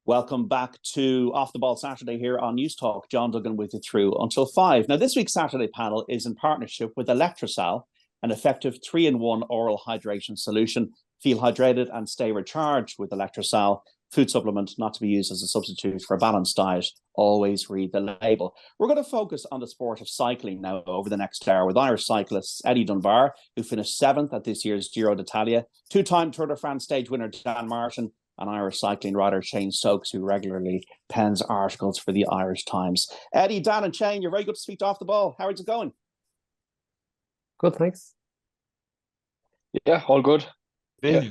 Welcome back to Off the Ball Saturday here on News Talk. John Duggan with you through until 5. Now, this week's Saturday panel is in partnership with Electrosal, an effective 3-in-1 oral hydration solution. Feel hydrated and stay recharged with Electrosal. Food supplement not to be used as a substitute for a balanced diet. Always read the label. We're going to focus on the sport of cycling now over the next hour with Irish cyclists Eddie Dunbar, who finished 7th at this year's Giro d'Italia, two-time Tour de France stage winner Dan Martin, and Irish cycling writer Shane Stokes, who regularly pens articles for the Irish Times. Eddie, Dan and Shane, you're very good to speak to Off the Ball. How is it going? Good, thanks. Yeah, all good. Yeah.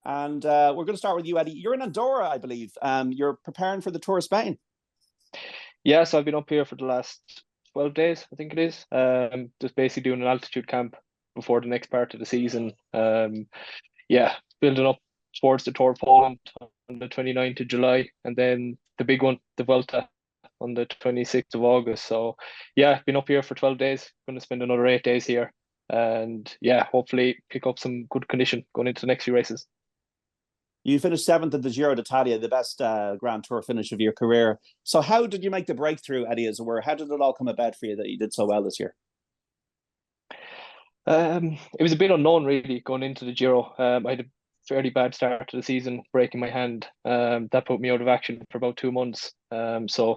And we're going to start with you, Eddie. You're in Andorra, I believe. You're preparing for the Tour of Spain. Yeah, so I've been up here for the last 12 days, I think it is. Just basically doing an altitude camp before the next part of the season. Yeah, building up towards the Tour of Poland on the 29th of July, and then the big one, the Vuelta, on the 26th of August. So yeah, been up here for 12 days. Going to spend another 8 days here, and yeah, hopefully pick up some good condition going into the next few races. You finished 7th at the Giro d'Italia, the best Grand Tour finish of your career. So how did you make the breakthrough, Eddie, as it were? How did it all come about for you that you did so well this year? It was a bit unknown, really, going into the Giro. I had a fairly bad start to the season, breaking my hand. That put me out of action for about 2 months. So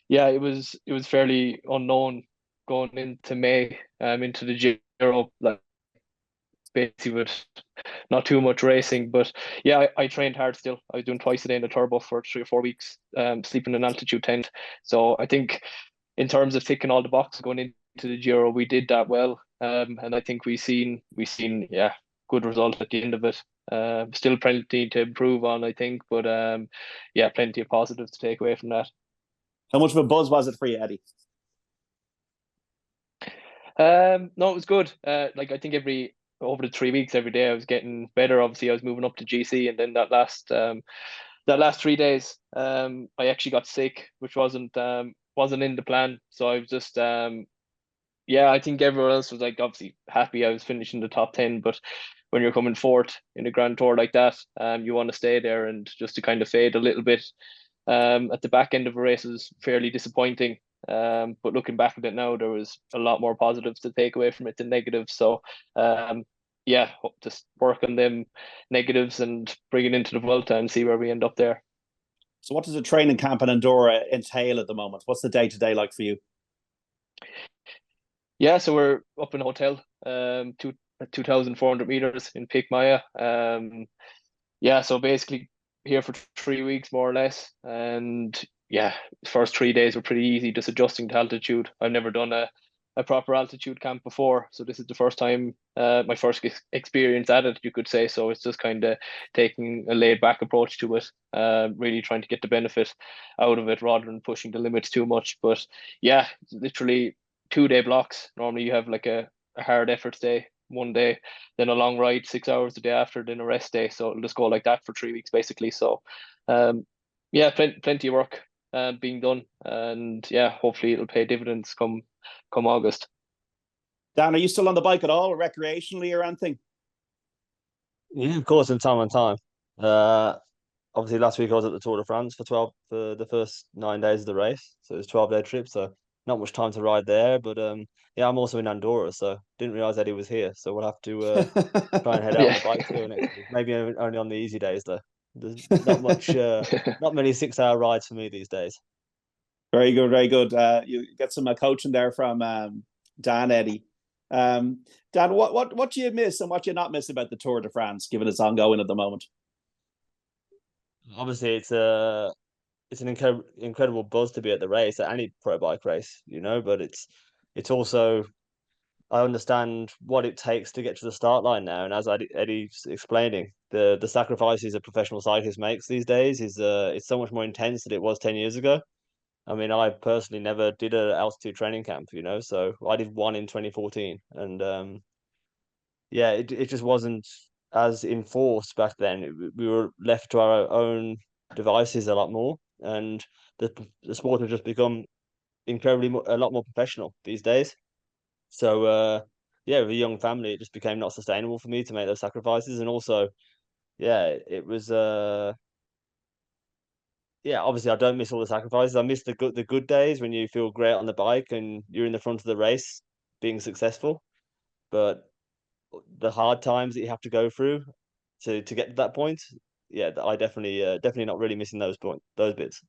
yeah, it was fairly unknown going into May, into the Giro, like basically with not too much racing. But yeah, I trained hard still. I was doing twice a day in the turbo for 3 or 4 weeks, sleeping in an altitude tent. So I think in terms of ticking all the boxes going into the Giro, we did that well. And I think we seen yeah, good result at the end of it. Still plenty to improve on, I think, but yeah, plenty of positives to take away from that. How much of a buzz was it for you, Eddie? No, it was good. Like I think over the 3 weeks, every day I was getting better. Obviously, I was moving up to GC, and then that last 3 days, I actually got sick, which wasn't in the plan. So I was just yeah, I think everyone else was like obviously happy I was finishing the top 10, but when you're coming fourth in a Grand Tour like that, you want to stay there, and just to kind of fade a little bit at the back end of a race was fairly disappointing. But looking back at it now, there was a lot more positives to take away from it than negatives. So yeah, just work on them negatives and bring it into the Vuelta and see where we end up there. So what does a training camp in Andorra entail at the moment? What's the day-to-day like for you? Yeah, so we're up in a hotel, 2,400 meters in Peak Maya. Yeah, so basically here for 3 weeks more or less, and yeah, first 3 days were pretty easy, just adjusting to altitude. I've never done a proper altitude camp before, so this is the first time, my first experience at it, you could say. So it's just kind of taking a laid back approach to it, really trying to get the benefit out of it rather than pushing the limits too much. But yeah, literally 2 day blocks. Normally you have like a hard efforts day one day, then a long ride 6 hours the day after, then a rest day. So it'll just go like that for 3 weeks basically. So yeah, plenty of work being done, and yeah, hopefully it'll pay dividends come August. Dan, are you still on the bike at all, or recreationally or anything? Yeah, of course, in time on time. Obviously last week I was at the Tour de France for the first 9 days of the race. So it was 12-day trip, so not much time to ride there. But yeah, I'm also in Andorra, so didn't realise Eddie was here. So we'll have to try and head out on the bike tour next week. Maybe only on the easy days though. There's not much not many 6-hour rides for me these days. Very good, very good. You get some coaching there from Dan, Eddie. Dan, what do you miss and what do you not miss about the Tour de France, given it's ongoing at the moment? Obviously, it's an incredible buzz to be at the race, at any pro bike race, but it's also, I understand what it takes to get to the start line now, and as Eddie's explaining, the sacrifices a professional cyclist makes these days is it's so much more intense than it was 10 years ago. I mean, I personally never did an altitude training camp, so I did one in 2014, and yeah, it just wasn't as enforced back then. We were left to our own devices a lot more, and the sport has just become a lot more professional these days. So yeah, with a young family, it just became not sustainable for me to make those sacrifices, and also, yeah, it was yeah, obviously I don't miss all the sacrifices. I miss the good days when you feel great on the bike and you're in the front of the race being successful. But the hard times that you have to go through to get to that point, yeah, I definitely not really missing those bits.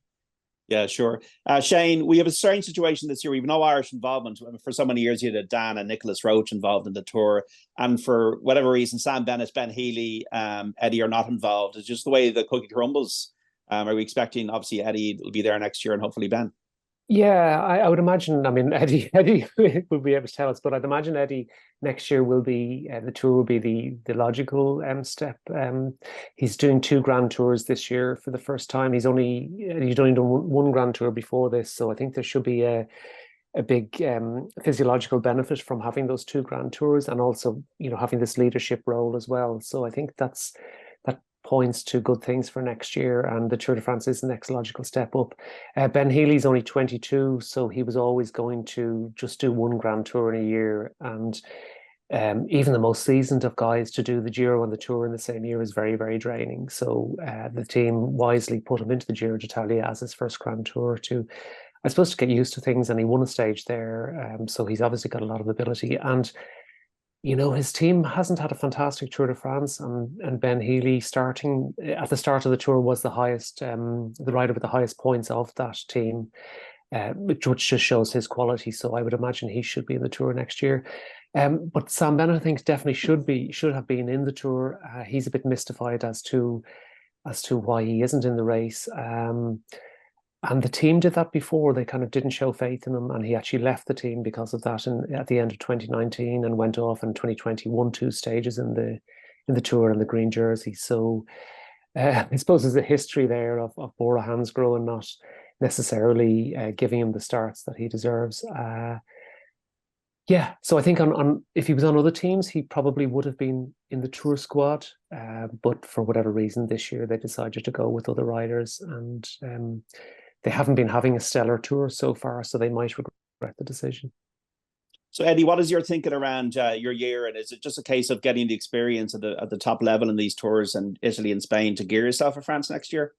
Yeah, sure. Shane, we have a strange situation this year. We have no Irish involvement. For so many years, you had Dan and Nicholas Roach involved in the tour. And for whatever reason, Sam Bennett, Ben Healy, Eddie are not involved. It's just the way the cookie crumbles. Are we expecting, obviously, Eddie will be there next year and hopefully Ben? Yeah, I would imagine. I mean, Eddie will be able to tell us, but I'd imagine Eddie next year will be the tour will be the logical step. He's doing 2 Grand Tours this year for the first time. He's only done one Grand Tour before this, so I think there should be a big physiological benefit from having those 2 Grand Tours, and also having this leadership role as well. So I think that points to good things for next year, and the Tour de France is the next logical step up. Ben Healy's only 22, so he was always going to just do one Grand Tour in a year, and even the most seasoned of guys to do the Giro and the Tour in the same year is very, very draining. So the team wisely put him into the Giro d'Italia as his first Grand Tour to, I suppose, to get used to things, and he won a stage there. So he's obviously got a lot of ability, and his team hasn't had a fantastic Tour de France, and Ben Healy starting at the start of the tour was the highest, the rider with the highest points of that team, which just shows his quality. So I would imagine he should be in the tour next year. But Sam Bennett, I think, definitely should have been in the tour. He's a bit mystified as to why he isn't in the race. And the team did that before. They kind of didn't show faith in him, and he actually left the team because of that at the end of 2019, and went off in 2020, won 2 stages in the tour in the green jersey. So I suppose there's a history there of Bora Hansgrohe and not necessarily giving him the starts that he deserves. Yeah, so I think on if he was on other teams, he probably would have been in the tour squad. But for whatever reason, this year they decided to go with other riders, and they haven't been having a stellar tour so far, so they might regret the decision. So, Eddie, what is your thinking around your year? And is it just a case of getting the experience at the top level in these tours in Italy and Spain to gear yourself for France next year?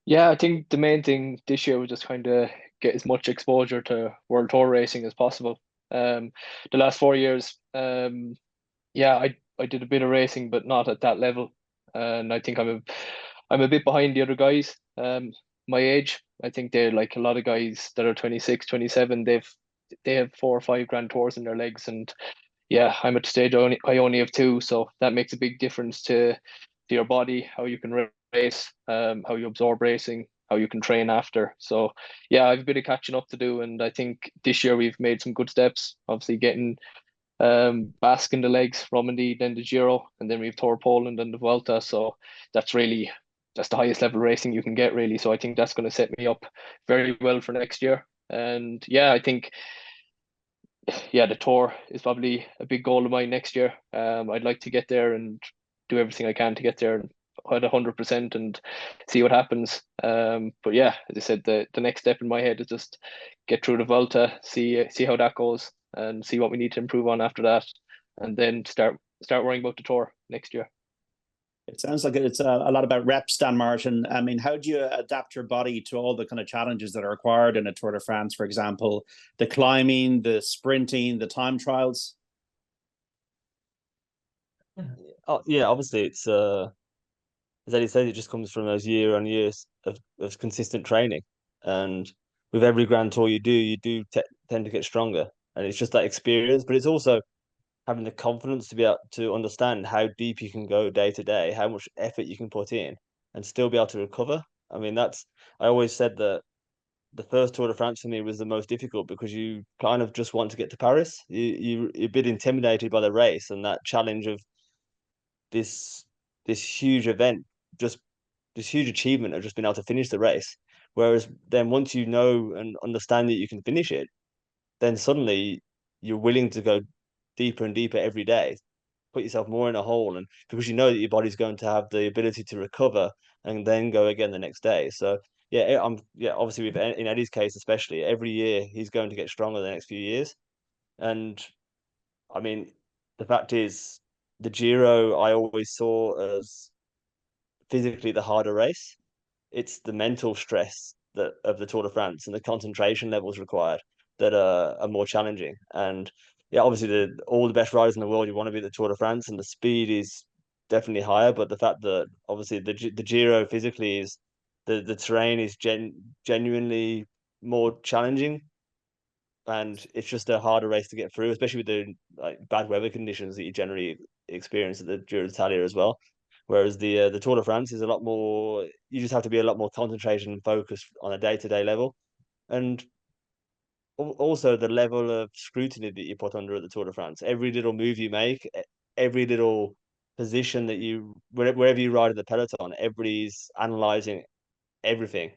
Yeah, I think the main thing this year was just kind of get as much exposure to World Tour racing as possible. The last 4 years, yeah, I did a bit of racing, but not at that level. And I think I'm a bit behind the other guys. My age, I think they're like a lot of guys that are 26, 27. They have 4 or 5 Grand Tours in their legs, and yeah, I'm at the stage I only have 2, so that makes a big difference to your body, how you can race, how you absorb racing, how you can train after. So yeah, I've a bit of catching up to do, and I think this year we've made some good steps. Obviously, getting Basque in the legs, Romandy, then the Giro, and then we've Tour Poland and the Vuelta. So that's the highest level racing you can get, really. So I think that's going to set me up very well for next year. And yeah, I think the tour is probably a big goal of mine next year. I'd like to get there and do everything I can to get there at 100% and see what happens. But yeah, as I said, the next step in my head is just get through the Volta, see how that goes, and see what we need to improve on after that, and then start worrying about the tour next year. It sounds like it's a lot about reps, Dan Martin. I mean, how do you adapt your body to all the kind of challenges that are required in a Tour de France, for example, the climbing, the sprinting, the time trials? Oh, yeah, obviously it's as Eddie said, it just comes from those year on years of consistent training, and with every Grand Tour you do tend to get stronger, and it's just that experience. But it's also having the confidence to be able to understand how deep you can go day to day, how much effort you can put in, and still be able to recover. I mean, I always said that the first Tour de France for me was the most difficult because you kind of just want to get to Paris. You're a bit intimidated by the race and that challenge of this huge event, just this huge achievement of just being able to finish the race. Whereas then once you know and understand that you can finish it, then suddenly you're willing to go deeper and deeper every day, put yourself more in a hole, and because you know that your body's going to have the ability to recover and then go again the next day. So yeah, obviously in Eddie's case especially, every year he's going to get stronger the next few years. And I mean, the fact is, the Giro I always saw as physically the harder race, it's the mental stress that of the Tour de France and the concentration levels required that are more challenging. And yeah, obviously all the best riders in the world, you want to be at the Tour de France, and the speed is definitely higher. But the fact that obviously the Giro physically is the terrain is genuinely more challenging, and it's just a harder race to get through, especially with the like bad weather conditions that you generally experience at the Giro d'Italia as well. Whereas the Tour de France is a lot more. You just have to be a lot more concentrated and focused on a day-to-day level, and also the level of scrutiny that you put under at the Tour de France. Every little move you make, every little position that you wherever you ride in the peloton, everybody's analyzing everything,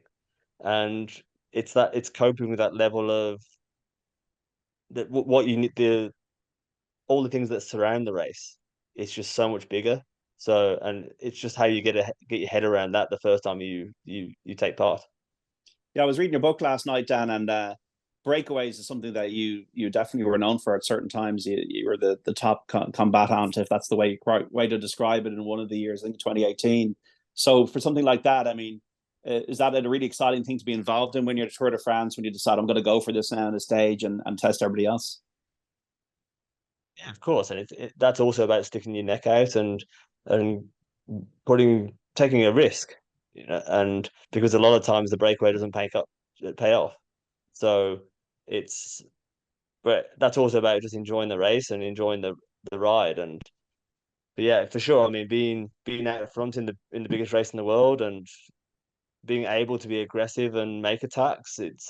and it's coping with that level of what you need, all the things that surround the race. It's just so much bigger. So, and it's just how you get your head around that the first time you take part. Yeah, I was reading your book last night, Dan, and breakaways is something that you definitely were known for at certain times. You were the top combatant, if that's the way to describe it, in one of the years, I think 2018. So for something like that, I mean, is that a really exciting thing to be involved in when you're at Tour de France, when you decide I'm going to go for this now on the stage and test everybody else? Yeah, of course, and that's also about sticking your neck out and taking a risk, and because a lot of times the breakaway doesn't pay off. So it's, but that's also about just enjoying the race and enjoying the ride. And but yeah, for sure. I mean, being out front in the biggest race in the world and being able to be aggressive and make attacks, it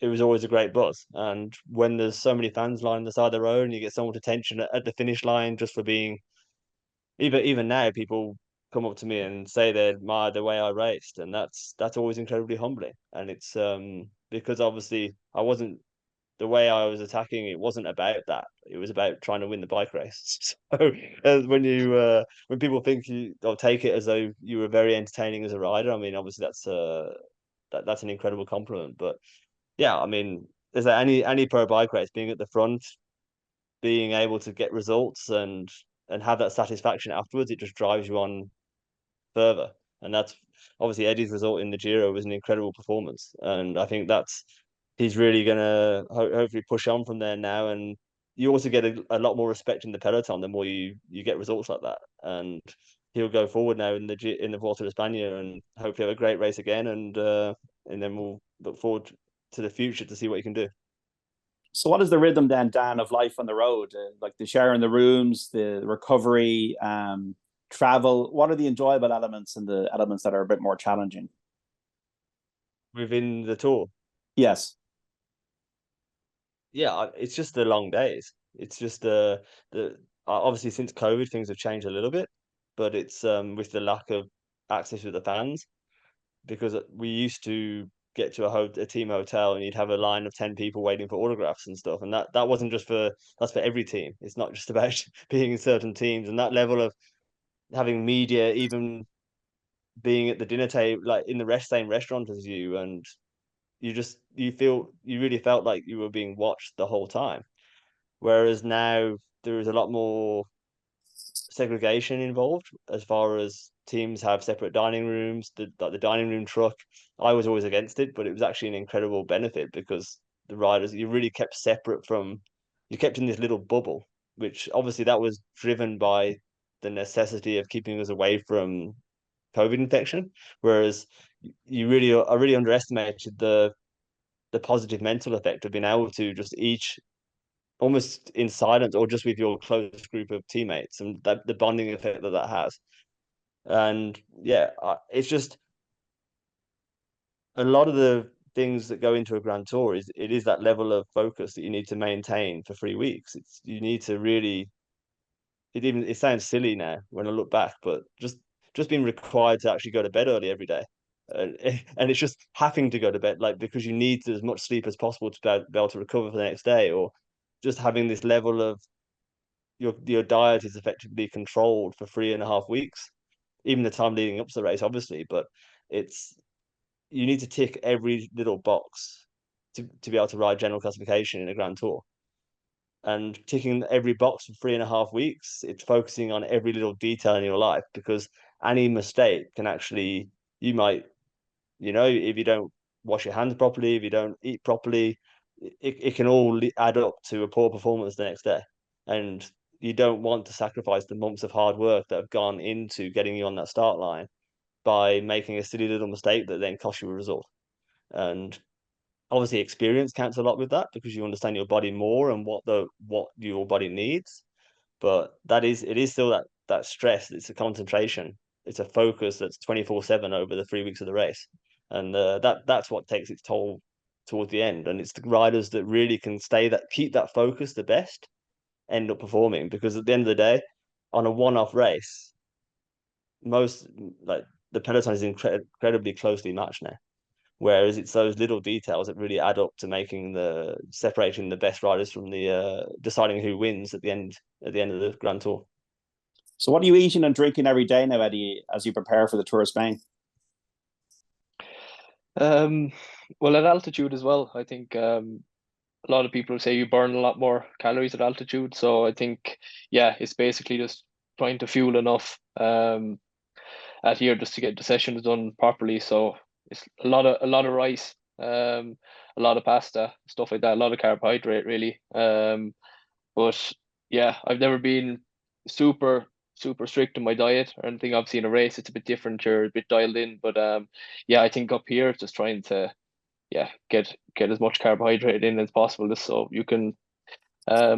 was always a great buzz. And when there's so many fans lining the side of the road and you get so much attention at the finish line just for being, even now, people come up to me and say they admire the way I raced, and that's always incredibly humbling. And it's because obviously I wasn't, the way I was attacking, it wasn't about that. It was about trying to win the bike race. So when people think they'll take it as though you were very entertaining as a rider, I mean, obviously that's an incredible compliment. But yeah, I mean, is there any pro bike race, being at the front, being able to get results and have that satisfaction afterwards, it just drives you on further. And that's obviously Eddie's result in the Giro was an incredible performance, and I think he's really gonna hopefully push on from there now. And you also get a lot more respect in the peloton the more you get results like that, and he'll go forward now in the Vuelta de España and hopefully have a great race again, and then we'll look forward to the future to see what he can do. So what is the rhythm then, Dan, of life on the road? Like the sharing the rooms, the recovery, travel. What are the enjoyable elements and the elements that are a bit more challenging? Within the tour, Yes. yeah, it's just the long days. It's just the obviously since COVID things have changed a little bit, but it's with the lack of access with the fans, because we used to get to a team hotel and you'd have a line of 10 people waiting for autographs and stuff, and that wasn't just that's for every team. It's not just about being in certain teams, and that level of having media, even being at the dinner table, like in the same restaurant as you, and you really felt like you were being watched the whole time. Whereas now there is a lot more segregation involved, as far as teams have separate dining rooms, the dining room truck. I was always against it, but it was actually an incredible benefit because the riders, you really kept separate from, you kept in this little bubble, which obviously that was driven by the necessity of keeping us away from COVID infection. Whereas I really underestimated the positive mental effect of being able to just each, almost in silence or just with your close group of teammates, and the bonding effect that has. And yeah, it's just a lot of the things that go into a grand tour it is that level of focus that you need to maintain for 3 weeks. You need to really, it sounds silly now when I look back, but just being required to actually go to bed early every day, and it's just having to go to bed, like, because you need as much sleep as possible to be able to recover for the next day, or just having this level of your diet is effectively controlled for 3.5 weeks, even the time leading up to the race, obviously. But it's, you need to tick every little box to be able to ride general classification in a grand tour. And ticking every box for 3.5 weeks, it's focusing on every little detail in your life, because any mistake can actually you might, if you don't wash your hands properly, if you don't eat properly, it can all add up to a poor performance the next day. And you don't want to sacrifice the months of hard work that have gone into getting you on that start line by making a silly little mistake that then costs you a result. And obviously experience counts a lot with that, because you understand your body more and what your body needs. But it is still that stress. It's a concentration. It's a focus that's 24/7 over the 3 weeks of the race. And that's what takes its toll towards the end. And it's the riders that really can keep that focus the best, end up performing, because at the end of the day, on a one-off race, the peloton is incredibly closely matched now. Whereas it's those little details that really add up to separating the best riders from the deciding who wins at the end of the Grand Tour. So what are you eating and drinking every day now, Eddie, as you prepare for the Tour of Spain? Well, at altitude as well, I think a lot of people say you burn a lot more calories at altitude. So I think, it's basically just trying to fuel enough at here just to get the sessions done properly. So it's a lot of rice, a lot of pasta, stuff like that, a lot of carbohydrate really. But I've never been super strict in my diet or anything. Obviously in a race it's a bit different, you're a bit dialed in, but I think up here just trying to get as much carbohydrate in as possible, just so you can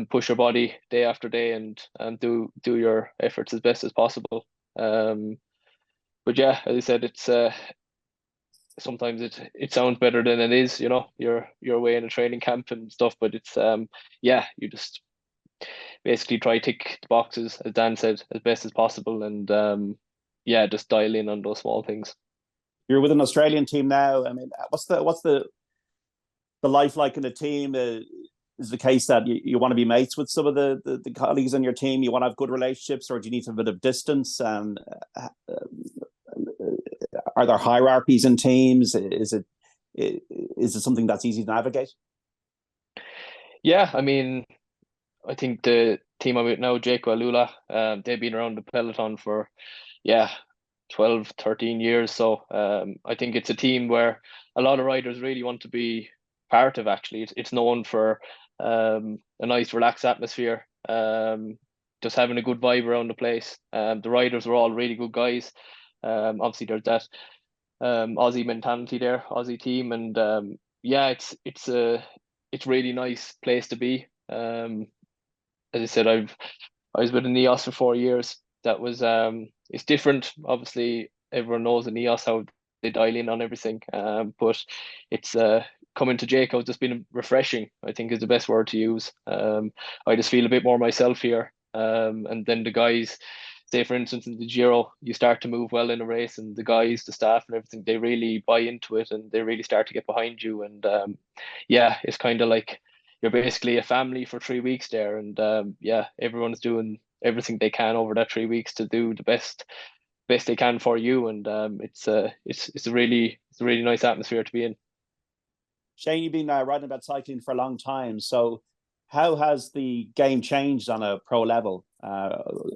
push your body day after day and do your efforts as best as possible. But as I said, it's sometimes it sounds better than it is, you're away in a training camp and stuff, but it's you just basically try to tick the boxes, as Dan said, as best as possible, and just dial in on those small things. You're with an Australian team now. I mean, what's the life like in the team? Is the case that you want to be mates with some of the colleagues on your team? You want to have good relationships, or do you need a bit of distance? And are there hierarchies in teams? Is it something that's easy to navigate? Yeah, I mean, I think the team I'm with now, Jaco Alula, they've been around the peloton for 12, 13 years. So I think it's a team where a lot of riders really want to be part of. Actually, it's known for a nice relaxed atmosphere, just having a good vibe around the place. The riders are all really good guys. Obviously there's that Aussie mentality there, Aussie team, and it's a really nice place to be. As I said, I was with the NEOS for 4 years. That was it's different. Obviously, everyone knows the NEOS, how they dial in on everything. But it's coming to Jaco has just been refreshing, I think is the best word to use. I just feel a bit more myself here. And then the guys, say for instance in the Giro, you start to move well in a race, and the guys, the staff and everything, they really buy into it and they really start to get behind you. And it's kind of like you're basically a family for 3 weeks there, and everyone's doing everything they can over that 3 weeks to do the best they can for you, and it's a really nice atmosphere to be in. Shane, you've been writing about cycling for a long time, so how has the game changed on a pro level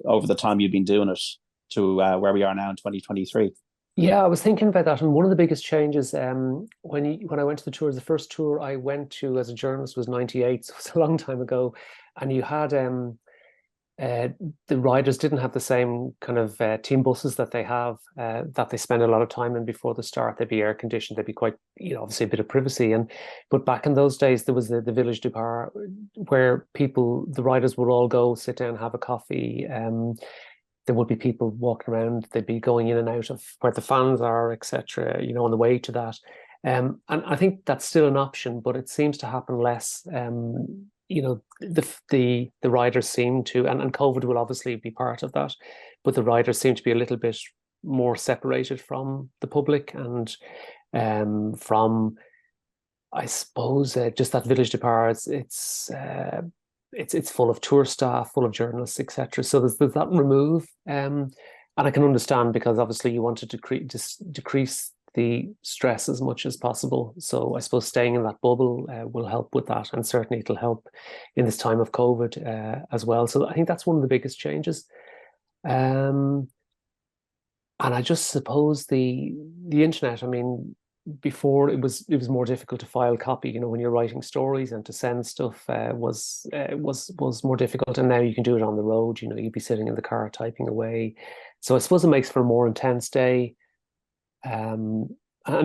over the time you've been doing it to where we are now in 2023? Yeah, I was thinking about that, and one of the biggest changes when I went to the tours, the first tour I went to as a journalist was '98, so it's a long time ago, and you had the riders didn't have the same kind of team buses that they have, that they spend a lot of time in before the start. They'd be air conditioned, they'd be quite, obviously a bit of privacy. But back in those days, there was the Village du Parc, where the riders would all go sit down, have a coffee. There would be people walking around, they'd be going in and out of where the fans are, etc., on the way to that. And I think that's still an option, but it seems to happen less. The riders seem to, and COVID will obviously be part of that, but the riders seem to be a little bit more separated from the public and from, I suppose, just that Village du Parc. It's full of tour staff, full of journalists, etc. So there's that remove, and I can understand, because obviously you want to decrease the stress as much as possible. So I suppose staying in that bubble will help with that, and certainly it'll help in this time of COVID as well. So I think that's one of the biggest changes. And I just suppose the the internet, I mean, before it was more difficult to file copy. You know, when you're writing stories and to send stuff was more difficult. And now you can do it on the road. You know, you'd be sitting in the car typing away. So I suppose it makes for a more intense day. And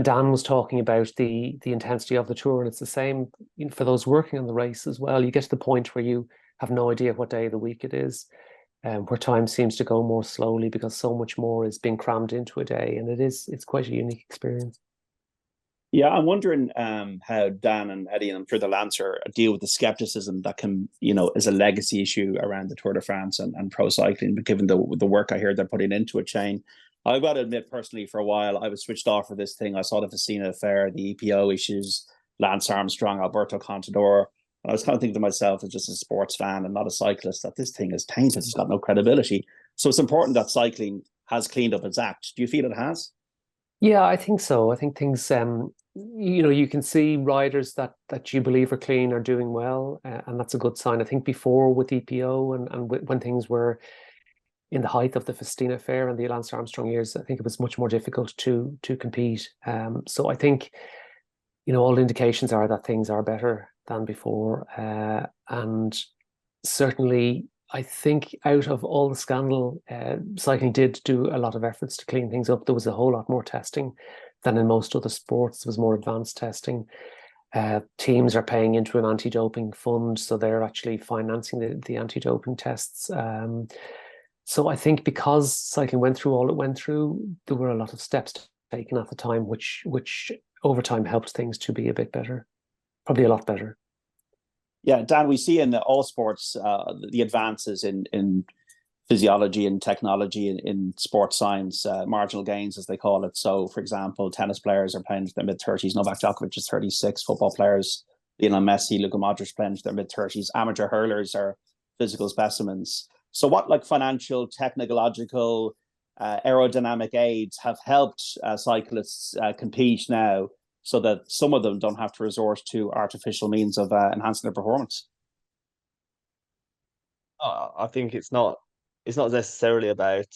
Dan was talking about the intensity of the tour, and it's the same, you know, for those working on the race as well. You get to the point where you have no idea what day of the week it is, where time seems to go more slowly because so much more is being crammed into a day, and it's quite a unique experience. Yeah, I'm wondering how Dan and Eddie, and I'm sure they'll answer, deal with the skepticism that can, you know, is a legacy issue around the Tour de France and pro cycling, but given the work I hear they're putting into it, Shane. I've got to admit, personally, for a while, I was switched off for this thing. I saw the Festina affair, the EPO issues, Lance Armstrong, Alberto Contador. And I was kind of thinking to myself, as just a sports fan and not a cyclist, that this thing is tainted. It's got no credibility. So it's important that cycling has cleaned up its act. Do you feel it has? Yeah, I think so. I think things, you know, you can see riders that you believe are clean are doing well, and that's a good sign. I think before with EPO and when things were in the height of the Festina affair and the Lance Armstrong years, I think it was much more difficult to compete. So I think, you know, all indications are that things are better than before, and certainly I think out of all the scandal, cycling did do a lot of efforts to clean things up. There was a whole lot more testing than in most other sports. There was more advanced testing. Teams are paying into an anti-doping fund, so they're actually financing the anti-doping tests. So I think because cycling went through all it went through, there were a lot of steps taken at the time, which over time helped things to be a bit better, probably a lot better. Yeah, Dan, we see in all sports the advances in physiology and technology in sports science, marginal gains, as they call it. So, for example, tennis players are playing to their mid-30s. Novak Djokovic is 36. Football players, Lionel Messi, Luka Modric, playing to their mid-30s. Amateur hurlers are physical specimens. So what, like, financial, technological, aerodynamic aids have helped cyclists compete now, so that some of them don't have to resort to artificial means of enhancing their performance? I think it's not necessarily about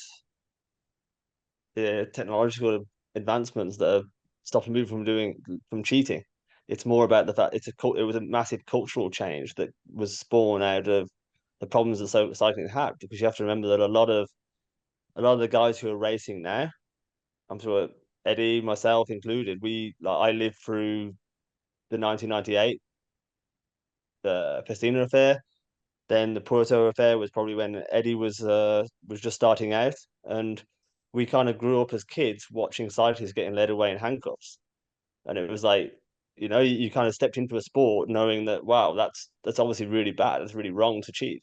the technological advancements that are stopping people from cheating. It's more about the fact it was a massive cultural change that was spawned out of the problems that cycling had, because you have to remember that a lot of the guys who are racing now, I'm sure Eddie, myself included, I lived through the 1998 Festina affair. Then the Porto affair was probably when Eddie was just starting out, and we kind of grew up as kids watching cyclists getting led away in handcuffs, and it was like, you know, you kind of stepped into a sport knowing that, wow, that's obviously really bad, it's really wrong to cheat.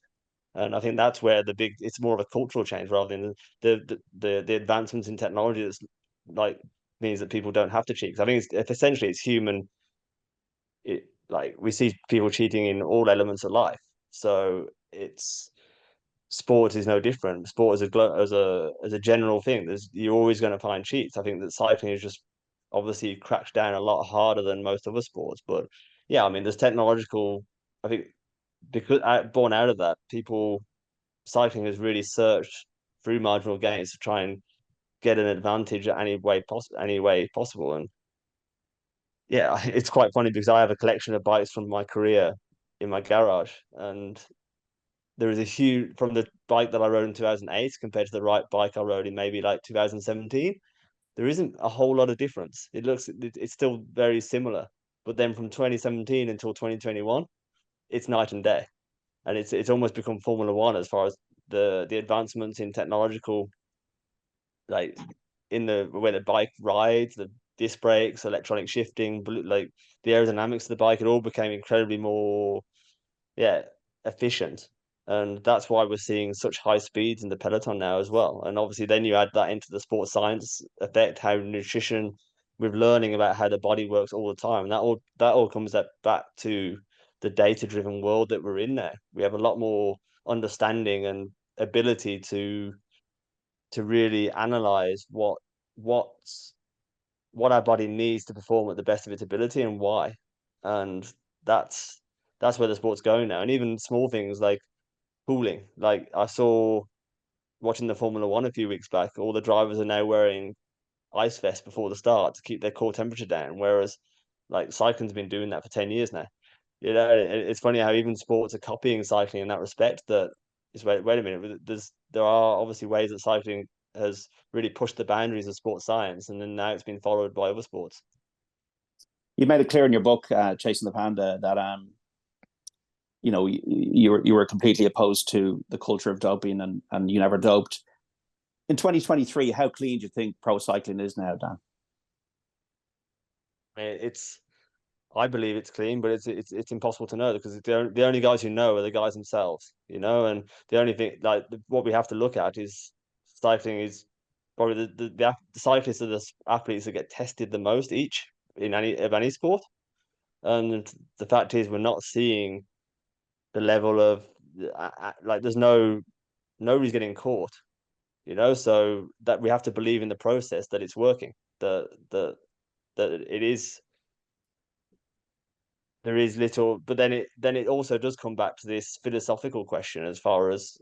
And I think that's where it's more of a cultural change rather than the advancements in technology that's like means that people don't have to cheat. 'Cause I think it's essentially it's human. Like we see people cheating in all elements of life. So it's sport is no different. Sport as a general thing, you're always going to find cheats. I think that cycling is just obviously cracked down a lot harder than most other sports. But yeah, I mean, there's technological. I think because born out of that, cycling has really searched through marginal gains to try and get an advantage at any way possible. And yeah, it's quite funny because I have a collection of bikes from my career in my garage, and there is a huge from the bike that I rode in 2008 compared to the right bike I rode in maybe like 2017. There isn't a whole lot of difference. It's still very similar, but then from 2017 until 2021, it's night and day, and it's almost become Formula One as far as the advancements in technological, like in the way the bike rides, the disc brakes, electronic shifting, like the aerodynamics of the bike. It all became incredibly more, yeah, efficient. And that's why we're seeing such high speeds in the peloton now as well. And obviously then you add that into the sports science effect, how nutrition, with learning about how the body works all the time. And that all comes back to the data-driven world that we're in now. We have a lot more understanding and ability to really analyze what our body needs to perform at the best of its ability and why. And that's where the sport's going now. And even small things like cooling. Like I saw watching the Formula One a few weeks back, all the drivers are now wearing ice vest before the start to keep their core temperature down, whereas like cycling's been doing that for 10 years now. You know, it's funny how even sports are copying cycling in that respect. That is, wait a minute, there are obviously ways that cycling has really pushed the boundaries of sports science, and then now it's been followed by other sports. You made it clear in your book, Chasing the Panda, that you know, you were completely opposed to the culture of doping, and you never doped. In 2023, how clean do you think pro cycling is now, Dan? I believe it's clean, but it's impossible to know, because the only guys who know are the guys themselves, you know. And the only thing, like, what we have to look at is cycling is probably the cyclists are the athletes that get tested the most each in any sport. And the fact is, we're not seeing the level of like, there's nobody's getting caught, you know. So that we have to believe in the process, that it's working, that it is. There is little, but then it also does come back to this philosophical question as far as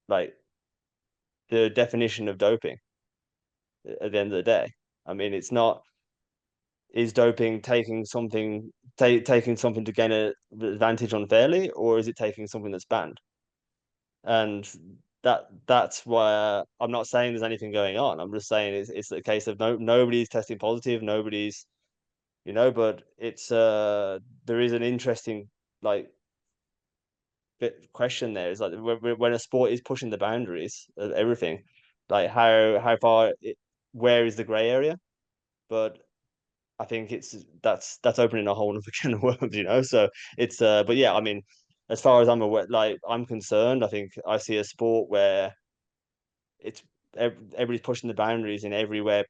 like the definition of doping at the end of the day. I mean, it's not, is doping taking something to gain an advantage unfairly, or is it taking something that's banned? And that's why I'm not saying there's anything going on. I'm just saying it's a case of nobody's testing positive, nobody's, you know. But it's there is an interesting like question there. Is like, when a sport is pushing the boundaries of everything, like how far where is the gray area? But I think that's opening a whole other can of worms, you know. So it's but yeah, I mean, as far as I'm aware, like, I'm concerned, I think I see a sport where it's everybody's pushing the boundaries in every way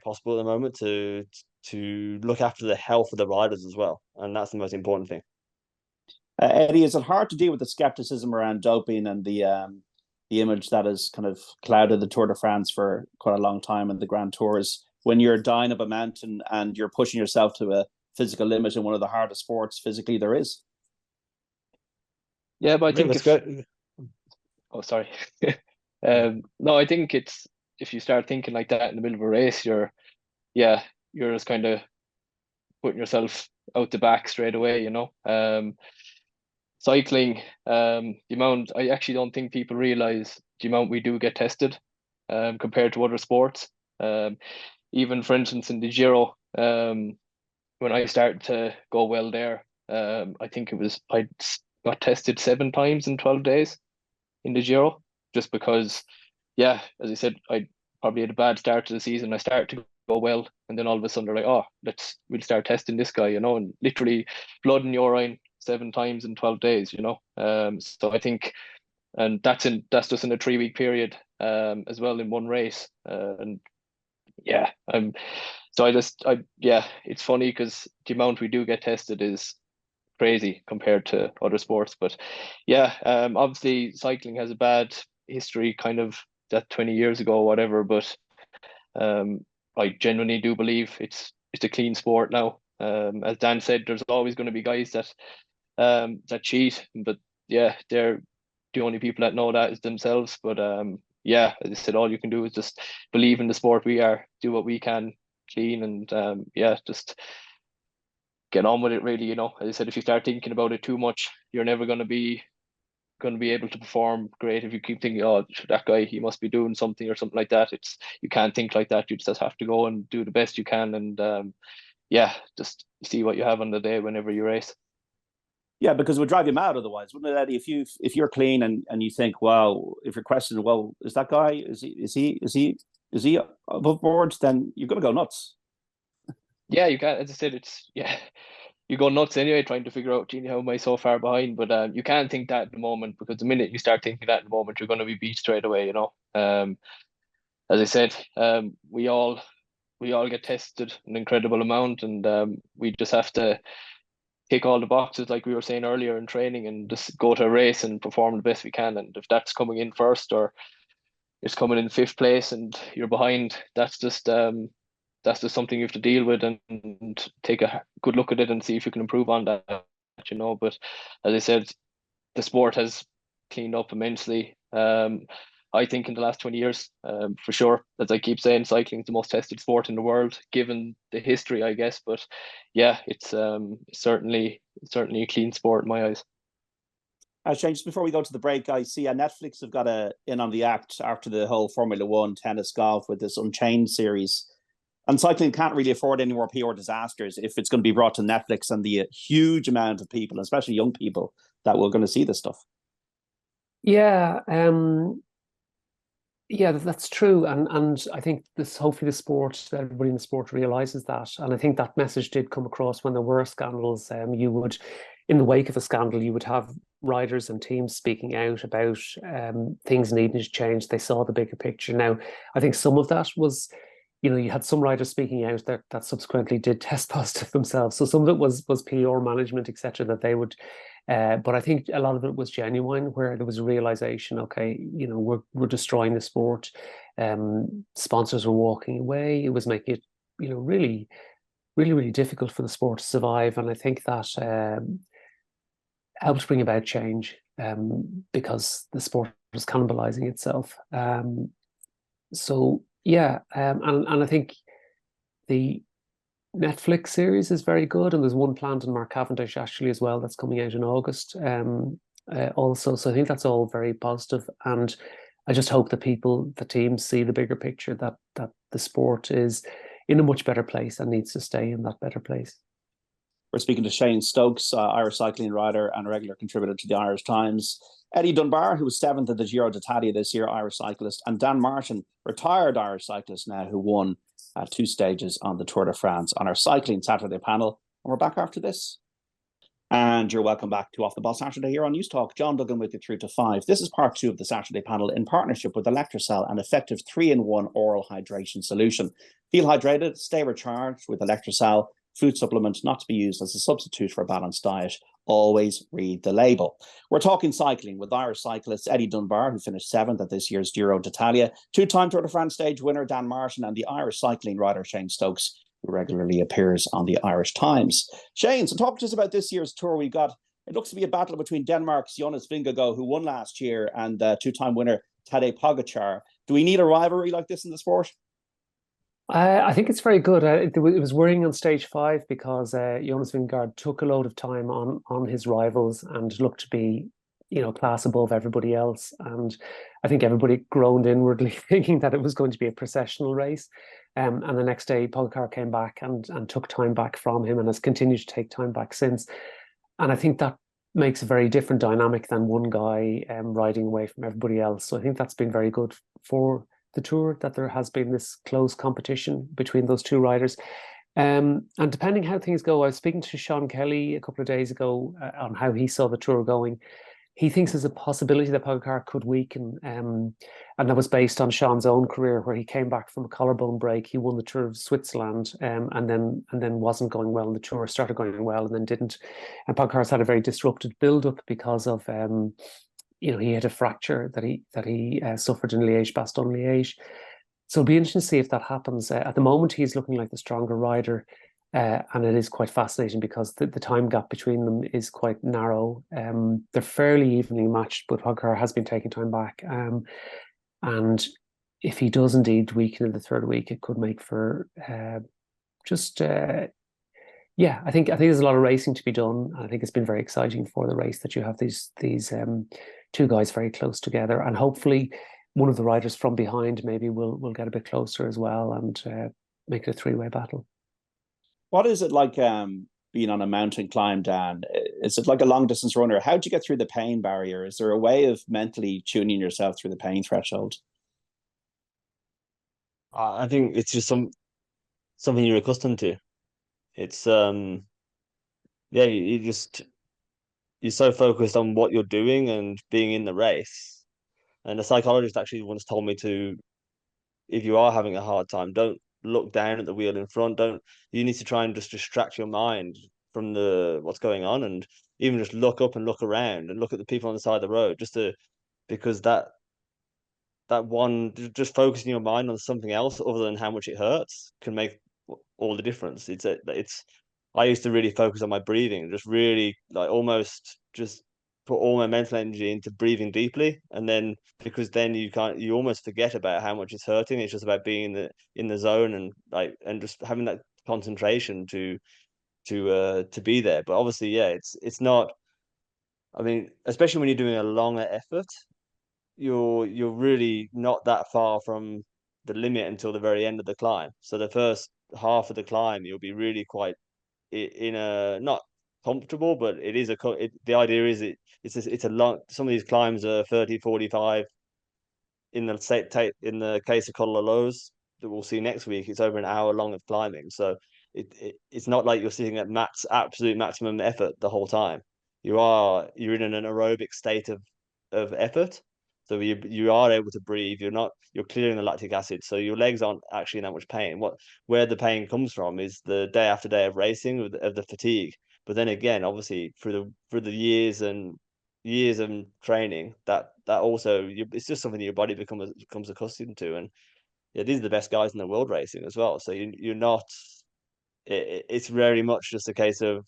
possible at the moment to look after the health of the riders as well, and that's the most important thing. Eddie, is it hard to deal with the skepticism around doping and the image that has kind of clouded the Tour de France for quite a long time, and the Grand Tours, when you're dying up a mountain and you're pushing yourself to a physical limit in one of the hardest sports physically there is? Yeah, but I think oh, sorry. No, I think it's, if you start thinking like that in the middle of a race, you're just kind of putting yourself out the back straight away, you know. Cycling, the amount, I actually don't think people realize the amount we do get tested, compared to other sports. Even, for instance, in the Giro, when I started to go well there, I think I got tested 7 times in 12 days in the Giro, just because, yeah, as I said, I probably had a bad start to the season. I started to go well, and then all of a sudden they're like, oh, we'll start testing this guy, you know, and literally blood in urine 7 times in 12 days, you know. So I think, and that's just in a 3-week period, as well, in one race. And yeah, it's funny because the amount we do get tested is crazy compared to other sports. But yeah, obviously cycling has a bad history, kind of, that 20 years ago or whatever, but I genuinely do believe it's a clean sport now. As Dan said, there's always going to be guys that cheat, but yeah, they're the only people that know that is themselves. But yeah, as I said, all you can do is just believe in the sport we are, do what we can clean, and yeah, just get on with it, really, you know. As I said, if you start thinking about it too much, you're never going to be able to perform great. If you keep thinking, oh, that guy, he must be doing something or something like that, you can't think like that. You just have to go and do the best you can, and yeah, just see what you have on the day whenever you race. Yeah, because it would drive you mad otherwise, wouldn't it, Eddie? If you're clean and you think, wow, if you're questioning, well, is that guy, is he above board, then you're going to go nuts. Yeah, you can't. As I said, you go nuts anyway, trying to figure out, gee, how am I so far behind? But you can't think that in the moment, because the minute you start thinking that in the moment, you're going to be beat straight away, you know. As I said, we all get tested an incredible amount, and we just have to tick all the boxes, like we were saying earlier, in training, and just go to a race and perform the best we can. And if that's coming in first, or it's coming in 5th place and you're behind, that's just something you have to deal with, and take a good look at it and see if you can improve on that, you know. But as I said, the sport has cleaned up immensely. I think in the last 20 years, for sure. As I keep saying, cycling is the most tested sport in the world, given the history, I guess. But yeah, it's certainly a clean sport in my eyes. Shane, just before we go to the break, I see Netflix have got in on the act after the whole Formula One, tennis, golf with this Unchained series. And cycling can't really afford any more PR disasters if it's going to be brought to Netflix and the huge amount of people, especially young people, that we're going to see this stuff. Yeah, yeah, that's true. And I think hopefully everybody in the sport realizes that. And I think that message did come across when there were scandals. You would, in the wake of a scandal, you would have riders and teams speaking out about things needing to change. They saw the bigger picture. Now, I think some of that was, you had some riders speaking out that subsequently did test positive themselves. So some of it was PR management, etc., that they would. But I think a lot of it was genuine, where there was a realization, okay, we're destroying the sport. Sponsors were walking away. It was making it, really, really, really difficult for the sport to survive. And I think that helped bring about change because the sport was cannibalizing itself. So yeah, and I think the Netflix series is very good, and there's one planned in Mark Cavendish actually as well that's coming out in August also. So I think that's all very positive, and I just hope that the teams see the bigger picture, that the sport is in a much better place and needs to stay in that better place. We're speaking to Shane Stokes, Irish cycling rider and a regular contributor to the Irish Times. Eddie Dunbar, who was 7th at the Giro d'Italia this year, Irish cyclist. And Dan Martin, retired Irish cyclist now, who won 2 stages on the Tour de France on our Cycling Saturday panel. And we're back after this. And you're welcome back to Off the Ball Saturday here on News Talk. John Duggan with you through to 5. This is part 2 of the Saturday panel in partnership with Electrocell, an effective 3-in-1 oral hydration solution. Feel hydrated, stay recharged with Electrocell. Food supplement not to be used as a substitute for a balanced diet. Always read the label. We're talking cycling with Irish cyclist Eddie Dunbar, who finished 7th at this year's Giro d'Italia, 2-time Tour de France stage winner Dan Martin, and the Irish cycling rider Shane Stokes, who regularly appears on the Irish Times. Shane, so talk to us about this year's tour. It looks to be a battle between Denmark's Jonas Vingegaard, who won last year, and 2-time winner Tadej Pogačar. Do we need a rivalry like this in the sport? I think it's very good. It was worrying on stage 5 because Jonas Vingegaard took a load of time on his rivals and looked to be, class above everybody else. And I think everybody groaned inwardly thinking that it was going to be a processional race. And the next day, Pogačar came back and took time back from him and has continued to take time back since. And I think that makes a very different dynamic than one guy riding away from everybody else. So I think that's been very good for the tour, that there has been this close competition between those two riders. And depending how things go, I was speaking to Sean Kelly a couple of days ago on how he saw the tour going. He thinks there's a possibility that Pogačar could weaken, and that was based on Sean's own career, where he came back from a collarbone break. He won the Tour of Switzerland, and then wasn't going well in the tour. Started going well and then didn't. And Pogačar's had a very disrupted build-up because of he had a fracture that he suffered in Liège-Bastogne-Liège. So it'll be interesting to see if that happens. At the moment, he's looking like the stronger rider, and it is quite fascinating because the time gap between them is quite narrow. They're fairly evenly matched, but Pogačar has been taking time back. And if he does indeed weaken in the third week, it could make for I think there's a lot of racing to be done. I think it's been very exciting for the race that you have these two guys very close together, and hopefully one of the riders from behind maybe will get a bit closer as well and make it a 3-way battle. What is it like being on a mountain climb, Dan? Is it like a long distance runner? How do you get through the pain barrier? Is there a way of mentally tuning yourself through the pain threshold? I think it's just something you're accustomed to. It's you're so focused on what you're doing and being in the race. And the psychologist actually once told me if you are having a hard time, don't look down at the wheel in front. You need to try and just distract your mind from what's going on, and even just look up and look around and look at the people on the side of the road, because that one, just focusing your mind on something else other than how much it hurts can make all the difference. I used to really focus on my breathing, just really like almost just put all my mental energy into breathing deeply, and then because then you almost forget about how much it's hurting. It's just about being in the zone and just having that concentration to be there. But obviously, yeah, it's not. I mean, especially when you're doing a longer effort, you're really not that far from the limit until the very end of the climb. So the first half of the climb, you'll be really quite in a not comfortable, but it is the idea is it's a long. Some of these climbs are 30, 45. In the case of Cololows that we'll see next week, it's over an hour long of climbing. So it's not like you're sitting at absolute maximum effort the whole time. You're in an aerobic state of effort. So you are able to breathe. You're clearing the lactic acid. So your legs aren't actually in that much pain. Where the pain comes from is the day after day of racing of the fatigue. But then again, obviously through the years of training, that also it's just something your body becomes accustomed to. And yeah, these are the best guys in the world racing as well. So you're not. It's very much just a case of,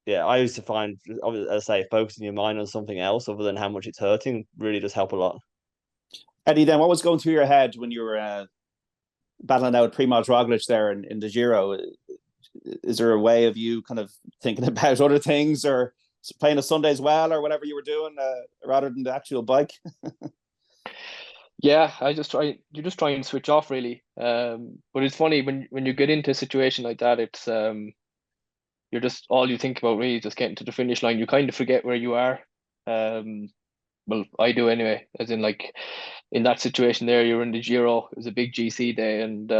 yeah, I used to find, as I say, focusing your mind on something else other than how much it's hurting really does help a lot. Eddie, then what was going through your head when you were battling out Primož Roglič there in the Giro? Is there a way of you kind of thinking about other things or playing a Sunday as well or whatever you were doing rather than the actual bike? Yeah, you just try and switch off really. But it's funny when you get into a situation like that, it's you're just all you think about really is just getting to the finish line. You kind of forget where you are. Well, I do anyway. As in, like in that situation there, you're in the Giro. It was a big GC day, and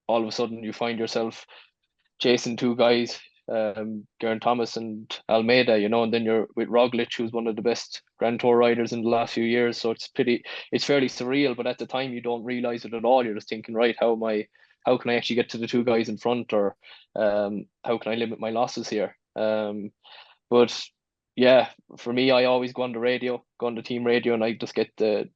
all of a sudden you find yourself chasing two guys, Geraint Thomas and Almeida, and then you're with Roglic, who's one of the best Grand Tour riders in the last few years. So it's fairly surreal, but at the time you don't realize it at all. You're just thinking, right, how can I actually get to the two guys in front, or how can I limit my losses here? But yeah, for me, I always go on the team radio, and I just get the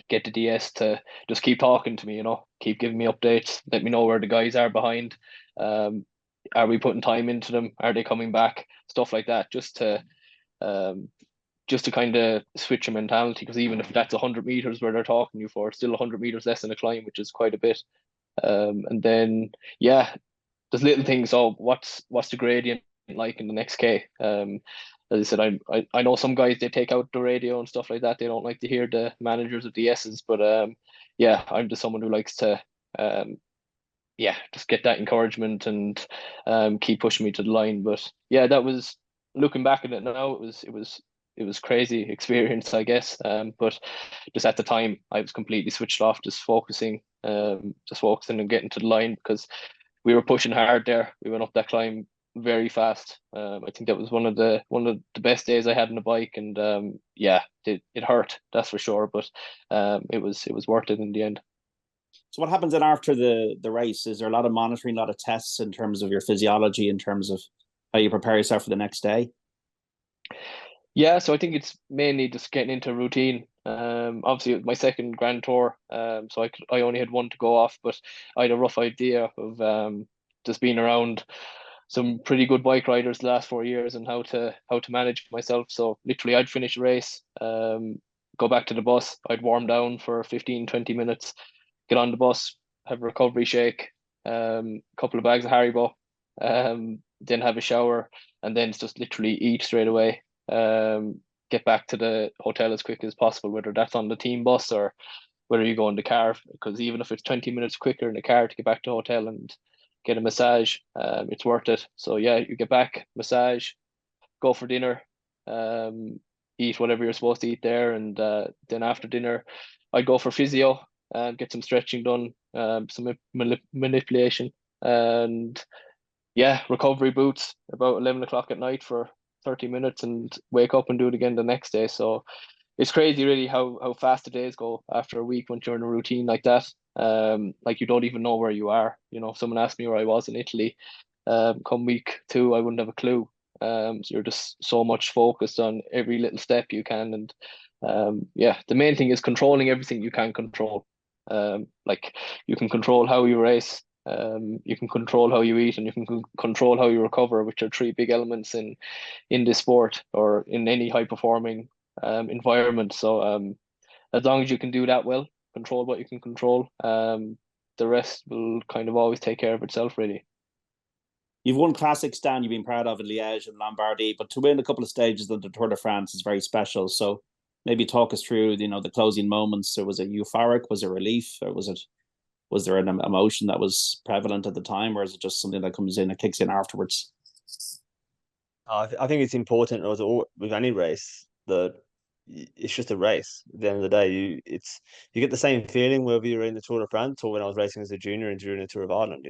DS to just keep talking to me, keep giving me updates, let me know where the guys are behind. Are we putting time into them? Are they coming back? Stuff like that, just to kind of switch your mentality, because even if that's 100 meters where they're talking you for, it's still 100 meters less than a climb, which is quite a bit. And then yeah, there's little things. So what's the gradient like in the next K? As I said, I know some guys, they take out the radio and stuff like that. They don't like to hear the managers of the S's, but yeah, I'm just someone who likes to just get that encouragement and keep pushing me to the line. But yeah, that was, looking back at it now, it was crazy experience, I guess. But just at the time, I was completely switched off, just focusing and getting to the line, because we were pushing hard there. We went up that climb very fast. I think that was one of the best days I had on the bike, and it hurt, that's for sure, but it was worth it in the end. So what happens then after the race? Is there a lot of monitoring, a lot of tests in terms of your physiology, in terms of how you prepare yourself for the next day? Yeah, so I think it's mainly just getting into routine. Obviously it was my second Grand Tour, so I only had one to go off, but I had a rough idea of just being around some pretty good bike riders the last 4 years and how to manage myself. So literally I'd finish a race, go back to the bus, I'd warm down for 15-20 minutes, get on the bus, have a recovery shake, a couple of bags of Haribo, then have a shower, and then just literally eat straight away. Get back to the hotel as quick as possible, whether that's on the team bus or whether you go in the car, because even if it's 20 minutes quicker in the car to get back to the hotel and get a massage, it's worth it. So yeah, you get back, massage, go for dinner, eat whatever you're supposed to eat there, and then after dinner I'd go for physio and get some stretching done, some manipulation, and yeah, recovery boots about 11 o'clock at night for 30 minutes, and wake up and do it again the next day. So it's crazy really how fast the days go after a week once you're in a routine like that. Like you don't even know where you are. If someone asked me where I was in Italy, come week 2, I wouldn't have a clue. So you're just so much focused on every little step you can, and the main thing is controlling everything you can control. Like you can control how you race, You can control how you eat and you can control how you recover, which are three big elements in this sport or in any high performing environment. So as long as you can do that well, control what you can control, the rest will kind of always take care of itself, really. You've won classics, Dan, you've been proud of in Liège and Lombardy, but to win a couple of stages of the Tour de France is very special. So maybe talk us through, the closing moments. So was it euphoric? Was it relief? Or was there an emotion that was prevalent at the time, or is it just something that comes in and kicks in afterwards? I think it's important as with any race that it's just a race. At the end of the day, you get the same feeling whether you're in the Tour de France or when I was racing as a junior and during the Tour of Ireland.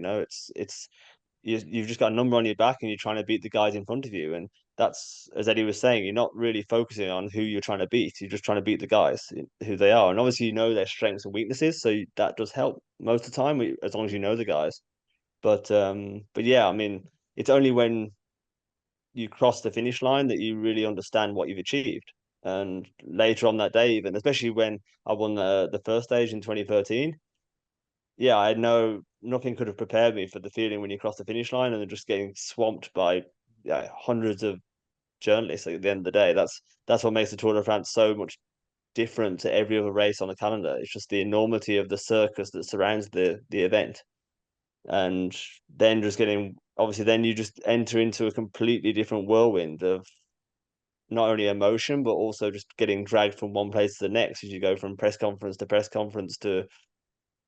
You've just got a number on your back and you're trying to beat the guys in front of you. And that's, as Eddie was saying, you're not really focusing on who you're trying to beat. You're just trying to beat the guys, who they are. And obviously, their strengths and weaknesses. So that does help most of the time, as long as you know the guys. But yeah, I mean, it's only when you cross the finish line that you really understand what you've achieved. And later on that day, even, especially when I won the first stage in 2013, yeah, I know nothing could have prepared me for the feeling when you cross the finish line and then just getting swamped by hundreds of journalists at the end of the day. That's what makes the Tour de France so much different to every other race on the calendar. It's just the enormity of the circus that surrounds the event. And then then you just enter into a completely different whirlwind of not only emotion, but also just getting dragged from one place to the next as you go from press conference to press conference to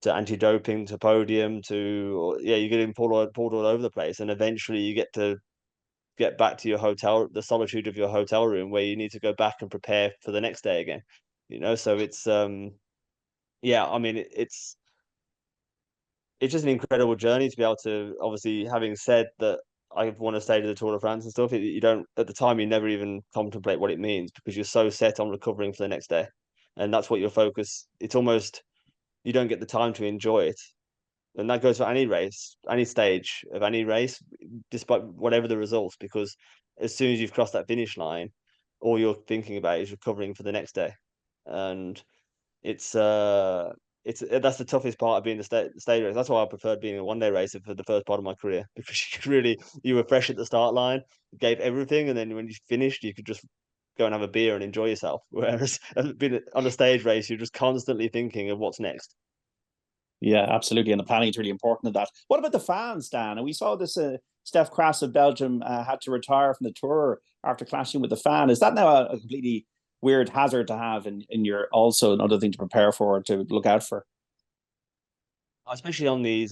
anti-doping to podium to you're getting pulled all over the place, and eventually you get back to your hotel, the solitude of your hotel room, where you need to go back and prepare for the next day again. So it's I mean it's just an incredible journey to be able to, obviously, having said that I want to stay to the Tour de France and stuff, you don't, at the time, you never even contemplate what it means because you're so set on recovering for the next day. And that's what your focus, it's almost, you don't get the time to enjoy it. And that goes for any race, any stage of any race, despite whatever the results, because as soon as you've crossed that finish line, all you're thinking about is recovering for the next day. And it's that's the toughest part of being the stage race. That's why I preferred being a one-day racer for the first part of my career, because you were fresh at the start line, gave everything, and then when you finished, you could just go and have a beer and enjoy yourself. Whereas being on a stage race, you're just constantly thinking of what's next. Yeah, absolutely. And the planning is really important in that. What about the fans, Dan? And we saw this Steph Kras of Belgium had to retire from the Tour after clashing with the fan. Is that now a completely weird hazard to have in your, also another thing to prepare for, to look out for? Especially on these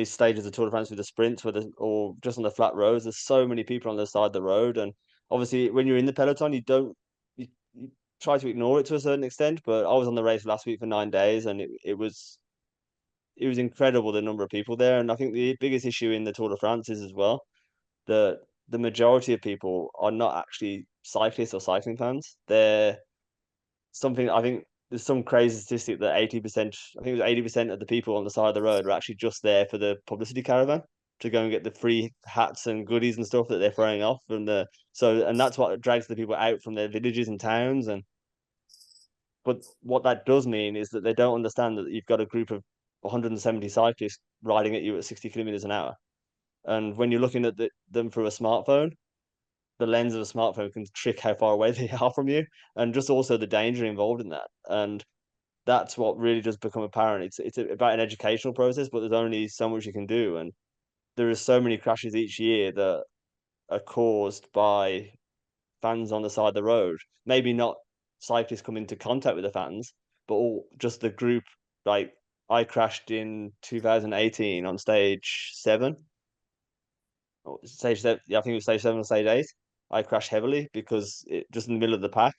stages of Tour de France with the sprints, or just on the flat roads, there's so many people on the side of the road. And obviously when you're in the peloton, you try to ignore it to a certain extent, but I was on the race last week for 9 days, and it was incredible, the number of people there. And I think the biggest issue in the Tour de France is as well that the majority of people are not actually cyclists or cycling fans. They're something, I think there's some crazy statistic that 80%, I think it was 80% of the people on the side of the road are actually just there for the publicity caravan, to go and get the free hats and goodies and stuff that they're throwing off. And that's what drags the people out from their villages and towns. But what that does mean is that they don't understand that you've got a group of 170 cyclists riding at you at 60 kilometers an hour. And when you're looking at them through a smartphone, the lens of a smartphone can trick how far away they are from you, and just also the danger involved in that. And that's what really does become apparent. It's about an educational process, but there's only so much you can do. And there are so many crashes each year that are caused by fans on the side of the road. Maybe not cyclists come into contact with the fans, but just the group. Like, I crashed in 2018 on stage 7. Stage 7, yeah, I think it was stage 7 or stage 8. I crashed heavily because just in the middle of the pack,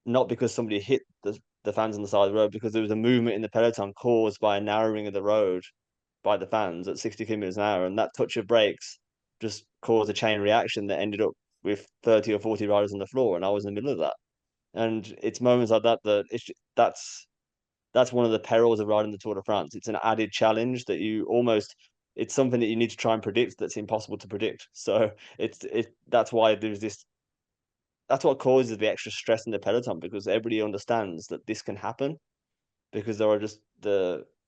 not because somebody hit the fans on the side of the road, because there was a movement in the peloton caused by a narrowing of the road by the fans at 60 kilometers an hour, and that touch of brakes just caused a chain reaction that ended up with 30 or 40 riders on the floor, and I was in the middle of that. And it's moments like that that's one of the perils of riding the Tour de France. It's an added challenge that it's something that you need to try and predict that's impossible to predict. So that's why that's what causes the extra stress in the peloton, because everybody understands that this can happen, because there are just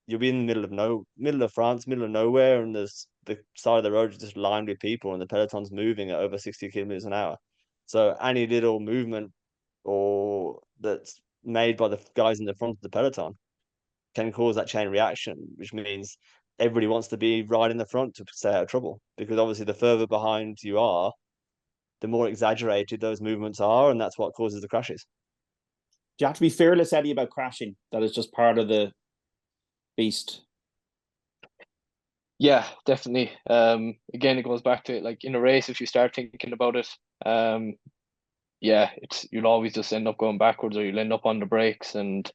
you'll be in the middle of France, middle of nowhere, and there's the side of the road is just lined with people, and the peloton's moving at over 60 kilometers an hour. So any little movement or that's made by the guys in the front of the peloton can cause that chain reaction, which means everybody wants to be right in the front to stay out of trouble, because obviously the further behind you are, the more exaggerated those movements are, and that's what causes the crashes. Do you have to be fearless, Eddie, about crashing? That is just part of the beast. Yeah, definitely. Again, it goes back to like in a race, if you start thinking about it, yeah, you'll always just end up going backwards, or you'll end up on the brakes. And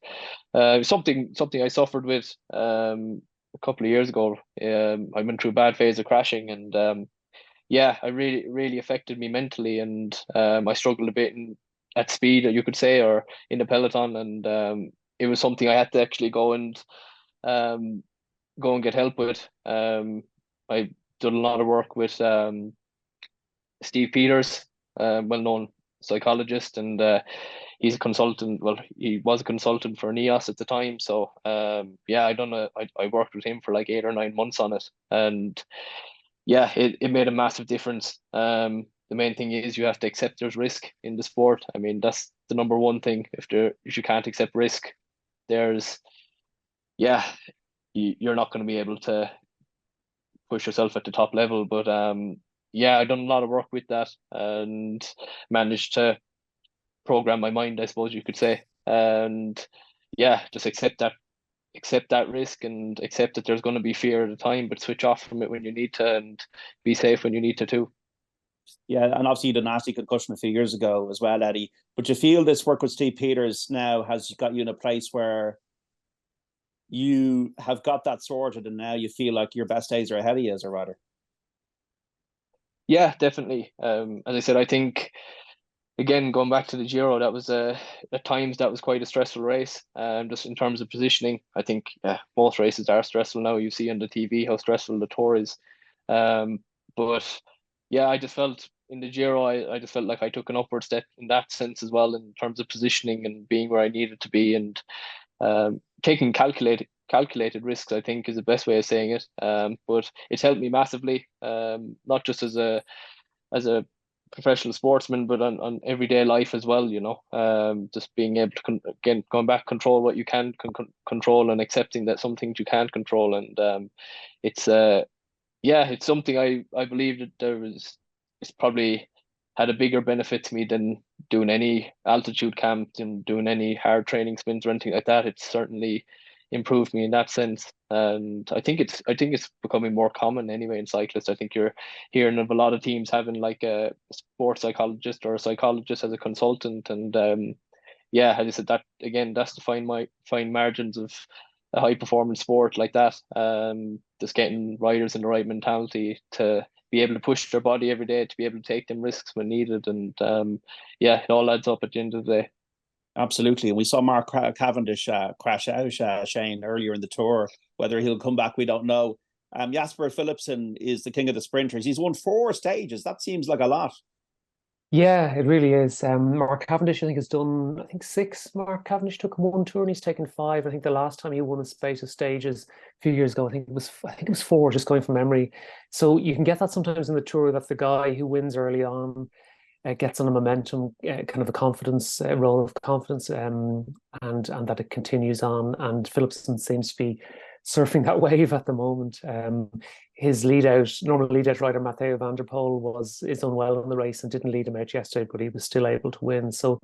something I suffered with a couple of years ago. I went through a bad phase of crashing, and yeah, it really affected me mentally, and I struggled a bit at speed, you could say, or in the peloton, and it was something I had to actually go and get help with. I did a lot of work with Steve Peters, well-known psychologist, and he's a consultant. Well, he was a consultant for NEOS at the time. So yeah, I worked with him for like 8 or 9 months on it, and yeah, it made a massive difference. The main thing is you have to accept there's risk in the sport. I mean, that's the number one thing. If you can't accept risk, you're not going to be able to push yourself at the top level. But yeah, I've done a lot of work with that and managed to program my mind, I suppose you could say. And yeah, just accept that risk, and accept that there's going to be fear at the time, but switch off from it when you need to, and be safe when you need to too. Yeah, and obviously you had a nasty concussion a few years ago as well, Eddie. But you feel this work with Steve Peters now has got you in a place where you have got that sorted, and now you feel like your best days are ahead of you, as a rider? Yeah, definitely. As I said, I think, again, going back to the Giro, that was at times that was quite a stressful race. Just in terms of positioning, I think most races are stressful now. You see on the TV how stressful the Tour is. But yeah, I just felt in the Giro, I just felt like I took an upward step in that sense as well, in terms of positioning and being where I needed to be, and taking calculated risks, I think, is the best way of saying it. But it's helped me massively, not just as a professional sportsman, but on everyday life as well. Just being able to again, going back, control what you can control, and accepting that some things you can't control. And it's it's something I believe that it's probably had a bigger benefit to me than doing any altitude camps and doing any hard training spins or anything like that. It's certainly improved me in that sense, and I think it's becoming more common anyway in cyclists. I think you're hearing of a lot of teams having like a sports psychologist or a psychologist as a consultant, and yeah, as I said, that again, that's the fine margins of a high performance sport like that. Just getting riders in the right mentality to be able to push their body every day, to be able to take them risks when needed, and yeah, it all adds up at the end of the day. Absolutely. And we saw Mark Cavendish crash out, Shane, earlier in the Tour. Whether he'll come back, we don't know. Jasper Philipsen is the king of the sprinters. He's won 4 stages. That seems like a lot. Yeah, it really is. Mark Cavendish, I think, has done, 6. Mark Cavendish took 1 tour and he's taken 5. I think the last time he won a space of stages a few years ago, I think it was 4, just going from memory. So you can get that sometimes in the Tour, that the guy who wins early on gets on a momentum, kind of a confidence, role of confidence, and that it continues on. And Philipsen seems to be surfing that wave at the moment. His normal lead out rider, Matteo van der Poel, is unwell in the race and didn't lead him out yesterday, but he was still able to win. So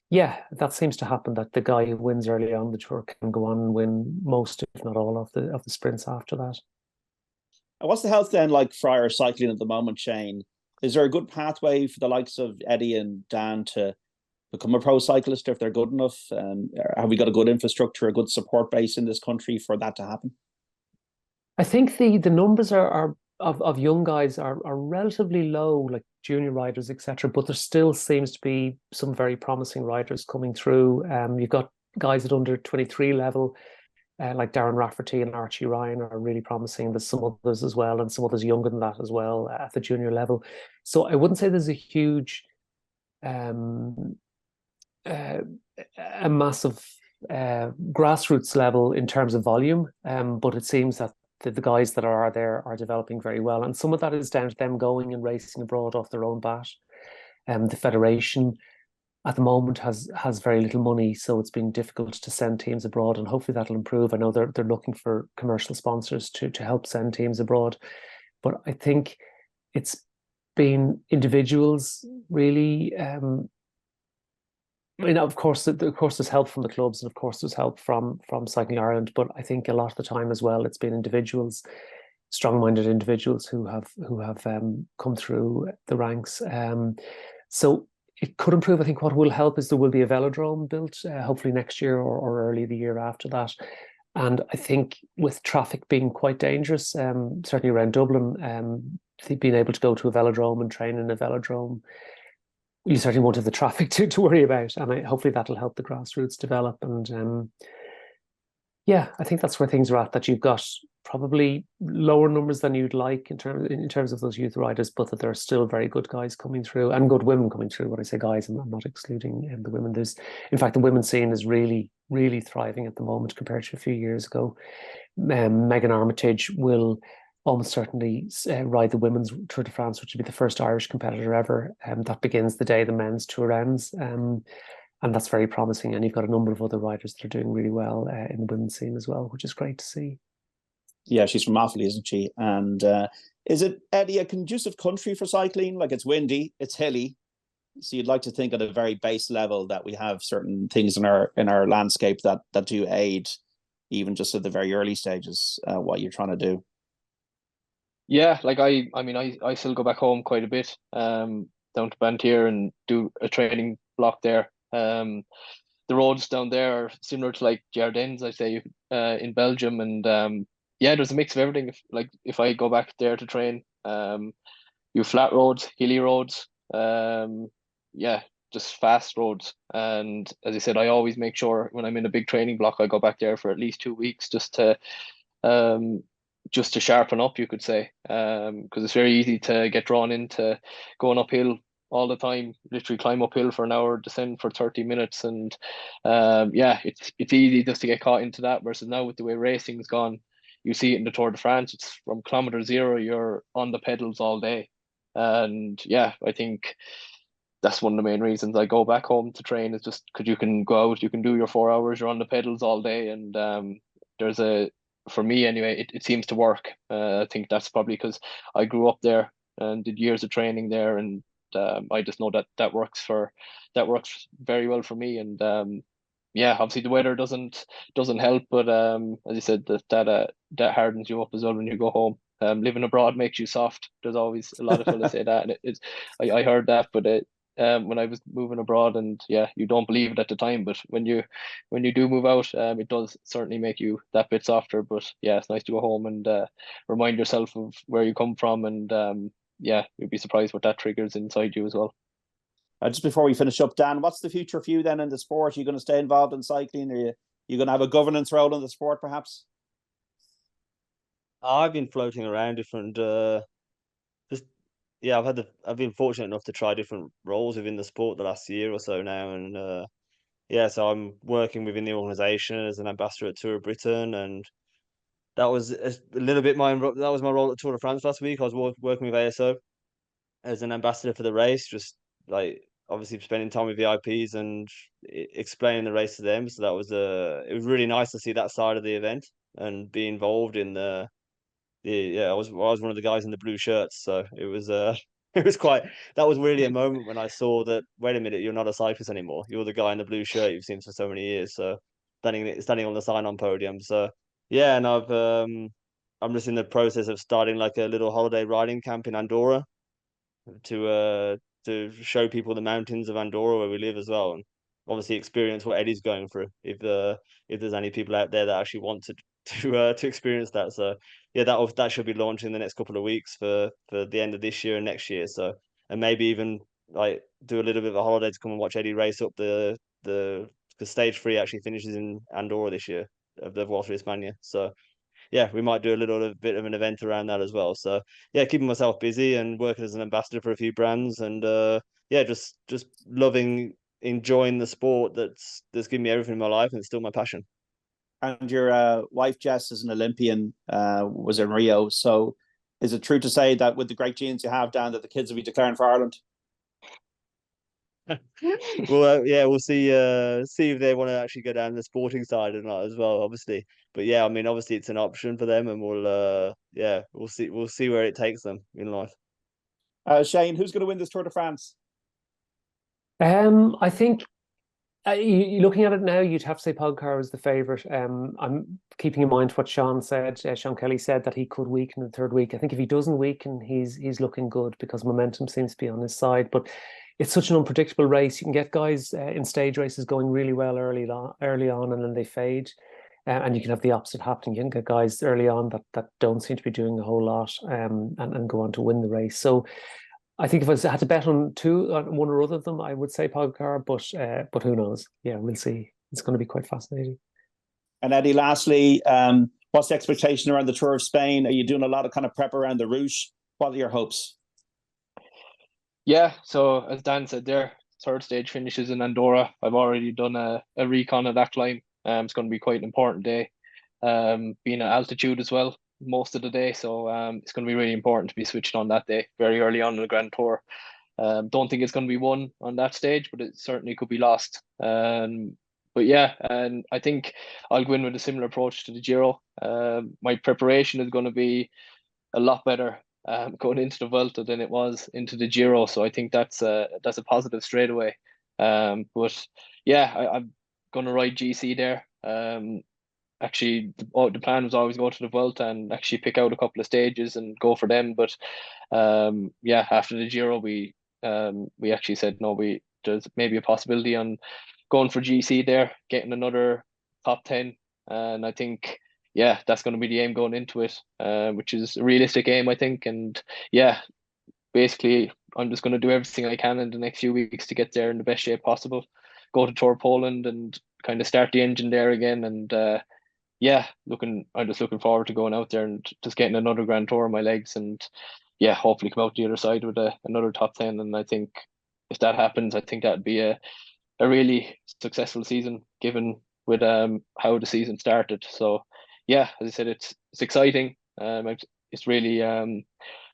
yeah, that seems to happen, that the guy who wins early on the Tour can go on and win most, if not all, of the sprints after that. What's the health then like for our cycling at the moment, Shane? Is there a good pathway for the likes of Eddie and Dan to become a pro cyclist if they're good enough? Have we got a good infrastructure, a good support base in this country for that to happen? I think the numbers of young guys are relatively low, like junior riders, etc. But there still seems to be some very promising riders coming through. You've got guys at under 23 level, like Darren Rafferty and Archie Ryan are really promising. There's some others as well, and some others younger than that as well at the junior level. So I wouldn't say there's a huge, a massive grassroots level in terms of volume, but it seems that the guys that are there are developing very well. And some of that is down to them going and racing abroad off their own bat. The federation at the moment has very little money, so it's been difficult to send teams abroad, and hopefully that'll improve. I know they're looking for commercial sponsors to help send teams abroad, but I think it's been individuals really. Of course, there's help from the clubs, and of course there's help from Cycling Ireland. But I think a lot of the time as well, it's been individuals, strong-minded individuals who have come through the ranks. So it could improve. I think what will help is there will be a velodrome built, hopefully next year or early the year after that. And I think with traffic being quite dangerous, certainly around Dublin, being able to go to a velodrome and train in a velodrome, you certainly won't have the traffic to worry about, and hopefully that'll help the grassroots develop. And I think that's where things are at. That you've got probably lower numbers than you'd like in terms of those youth riders, but that there are still very good guys coming through and good women coming through. When I say guys, I'm not excluding the women. In fact, the women's scene is really, really thriving at the moment compared to a few years ago. Megan Armitage will almost certainly ride the women's Tour de France, which would be the first Irish competitor ever. That begins the day the men's tour ends. And that's very promising. And you've got a number of other riders that are doing really well in the women's scene as well, which is great to see. Yeah, she's from Offaly, isn't she? And is it, Eddie, a conducive country for cycling? Like, it's windy, it's hilly. So you'd like to think at a very base level that we have certain things in our landscape that do aid, even just at the very early stages, what you're trying to do. Yeah, like I mean, I still go back home quite a bit, down to Bantier and do a training block there. The roads down there are similar to like Ardennes, I say, in Belgium, and there's a mix of everything. If I go back there to train, you have flat roads, hilly roads, just fast roads. And as I said, I always make sure when I'm in a big training block, I go back there for at least 2 weeks just to sharpen up, you could say, because it's very easy to get drawn into going uphill all the time, literally climb uphill for an hour, descend for 30 minutes, and it's easy just to get caught into that. Versus now, with the way racing's gone, you see it in the Tour de France, it's from kilometer zero, you're on the pedals all day. And I think that's one of the main reasons I go back home to train, is just because you can go out, you can do your 4 hours, you're on the pedals all day, and for me anyway, it seems to work. I think that's probably because I grew up there and did years of training there, and I just know that works very well for me. And obviously the weather doesn't help, but as you said, that hardens you up as well when you go home. Living abroad makes you soft. There's always a lot of fellas say that, and I heard that, but when I was moving abroad, and you don't believe it at the time, but when you do move out, it does certainly make you that bit softer. But it's nice to go home and remind yourself of where you come from, and you'd be surprised what that triggers inside you as well. Just before we finish up, Dan, what's the future for you then in the sport? Are you going to stay involved in cycling? Are you going to have a governance role in the sport, perhaps? I've been floating around different. I've been fortunate enough to try different roles within the sport the last year or so now, and so I'm working within the organisation as an ambassador at Tour of Britain, and that was a little bit my role at Tour de France last week. I was working with ASO as an ambassador for the race, just like obviously spending time with VIPs and explaining the race to them. So that was it was really nice to see that side of the event and be involved in I was one of the guys in the blue shirts, so it was that was really a moment when I saw that, wait a minute, you're not a cyclist anymore, you're the guy in the blue shirt you've seen for so many years, so standing on the sign-on podium. So and I'm just in the process of starting like a little holiday riding camp in Andorra to show people the mountains of Andorra where we live as well, and obviously experience what Eddie's going through, if there's any people out there that actually want to experience that. So that should be launching in the next couple of weeks for the end of this year and next year. So, and maybe even like do a little bit of a holiday to come and watch Eddie race up the stage 3 actually finishes in Andorra this year of the Vuelta a España. So we might do a little bit of an event around that as well. So keeping myself busy and working as an ambassador for a few brands, and just loving enjoying the sport that's given me everything in my life and it's still my passion. And your wife, Jess, is an Olympian, was in Rio. So is it true to say that with the great genes you have, Dan, that the kids will be declaring for Ireland? Well, yeah, we'll see if they want to actually go down the sporting side or not as well, obviously. But yeah, I mean, obviously it's an option for them, and we'll see where it takes them in life. Shane, who's going to win this Tour de France? I think looking at it now, you'd have to say Pogacar is the favourite. I'm keeping in mind what Sean said. Sean Kelly said that he could weaken in the third week. I think if he doesn't weaken, he's looking good because momentum seems to be on his side. But it's such an unpredictable race. You can get guys in stage races going really well early on, and then they fade. And you can have the opposite happening. You can get guys early on that don't seem to be doing a whole lot and go on to win the race. So I think if I had to bet on one or other of them, I would say Pogacar, but who knows? Yeah, we'll see. It's going to be quite fascinating. And Eddie, lastly, what's the expectation around the Tour of Spain? Are you doing a lot of kind of prep around the route? What are your hopes? Yeah, so as Dan said there, third stage finishes in Andorra. I've already done a recon of that climb. It's going to be quite an important day. Being at altitude as well most of the day, so it's going to be really important to be switched on that day very early on in the Grand Tour. Don't think it's going to be won on that stage, but it certainly could be lost. But yeah, and I think I'll go in with a similar approach to the Giro. My preparation is going to be a lot better going into the Vuelta than it was into the Giro, so I think that's a positive straight away. But yeah, I'm going to ride GC there. Actually, the plan was always go to the Vuelta and actually pick out a couple of stages and go for them. But yeah, after the Giro, we actually said no. There's maybe a possibility on going for GC there, getting another top 10, and I think yeah, that's going to be the aim going into it, which is a realistic aim, I think. And yeah, basically, I'm just going to do everything I can in the next few weeks to get there in the best shape possible. Go to Tour Poland and kind of start the engine there again, and yeah, I'm just looking forward to going out there and just getting another Grand Tour on my legs, and yeah, hopefully come out the other side with another top 10. And I think if that happens, I think that'd be a really successful season, given with how the season started. So yeah, as I said, it's exciting. It's really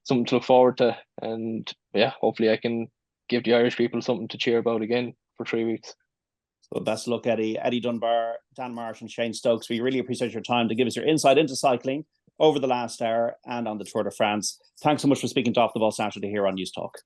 something to look forward to, and yeah, hopefully I can give the Irish people something to cheer about again for 3 weeks. So best of luck, Eddie. Eddie Dunbar, Dan Marsh and Shane Stokes. We really appreciate your time to give us your insight into cycling over the last hour and on the Tour de France. Thanks so much for speaking to Off the Ball Saturday here on News Talk.